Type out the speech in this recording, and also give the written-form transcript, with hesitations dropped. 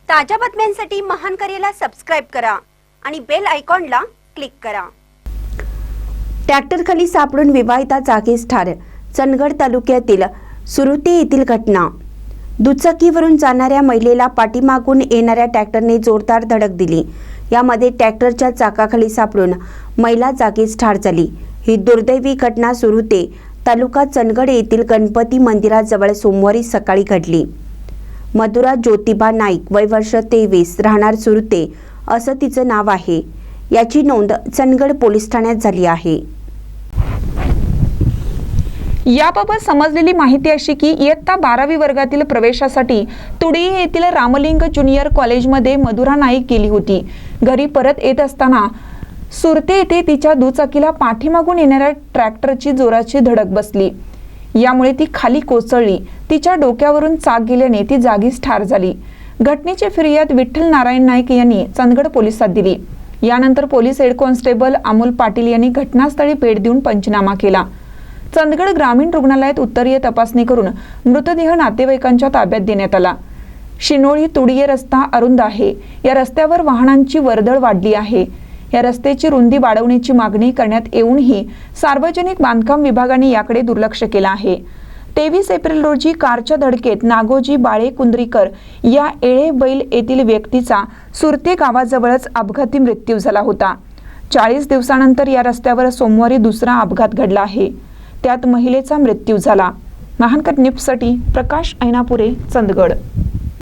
ताज्या बातम्यांसाठी महान करेला सबस्क्राइब करा आणि बेल आयकॉनला क्लिक करा। ट्रॅक्टरखाली सापडून विवाहिता जागीच ठार। चंदगड तालुक्यातील सुरुते येथील घटना। दुचाकीवरून जाणाऱ्या महिलेला पाठीमागून येणाऱ्या ट्रॅक्टरने जोरदार धडक दिली। यामध्ये ट्रॅक्टरच्या चाकाखाली सापडून महिला जागीच ठार झाली। ही दुर्दैवी घटना सुरुते तालुका चंदगड येथील गणपती मंदिराजवळ सोमवारी सकाळी घडली। मधुरा ज्योतिबा नाईक वय वर्ष 23 राहणार सुरुते असं तिचं नाव आहे। याची नोंद चंदगड पोलीस ठाण्यात झाली आहे। याबाबत समजलेली माहिती अशी की इयत्ता 12वी वर्गातील प्रवेशासाठी तुडिये येथील रामलिंग ज्युनियर कॉलेजमध्ये मधुरा नाईक गेली होती। घरी परत येत असताना सुरते येथे तिच्या दुचाकीला पाठीमागून येणाऱ्या ट्रॅक्टरची जोराची धडक बसली। यामुळे ती खाली कोसळली। तिच्या डोक्यावरून चाक गेल्याने ती जागीच ठार झाली। घटनेची फिर्याद विठ्ठल नारायण नाईक यांनी चंदगड पोलिसात दिली। यानंतर police head constable Amol Patil यांनी घटनास्थळी भेट देऊन पंचनामा केला। चंदगड ग्रामीण रुग्णालयात उत्तरीय तपासणी करून मृतदेह नातेवाईकांच्या ताब्यात देण्यात आला। शिनोळी तुडिये रस्ता अरुंद आहे। या रस्त्यावर वाहनांची वर्दळ वाढली आहे। या रस्त्याची रुंदी वाढवण्याची मागणी करण्यात येऊनही सार्वजनिक बांधकाम विभागाने याकडे दुर्लक्ष केलं आहे। 23 एप्रिल रोजी कारच्या धडकेत नागोजी बाळे कुंद्रीकर या एळे बैल येथील व्यक्तीचा सुरते गावाजवळच अपघाती मृत्यू झाला होता। 40 दिवसानंतर या रस्त्यावर सोमवारी दुसरा अपघात घडला आहे। त्यात महिलेचा मृत्यू झाला। महानकर न्यूजसाठी प्रकाश ऐनापुरे, चंदगड।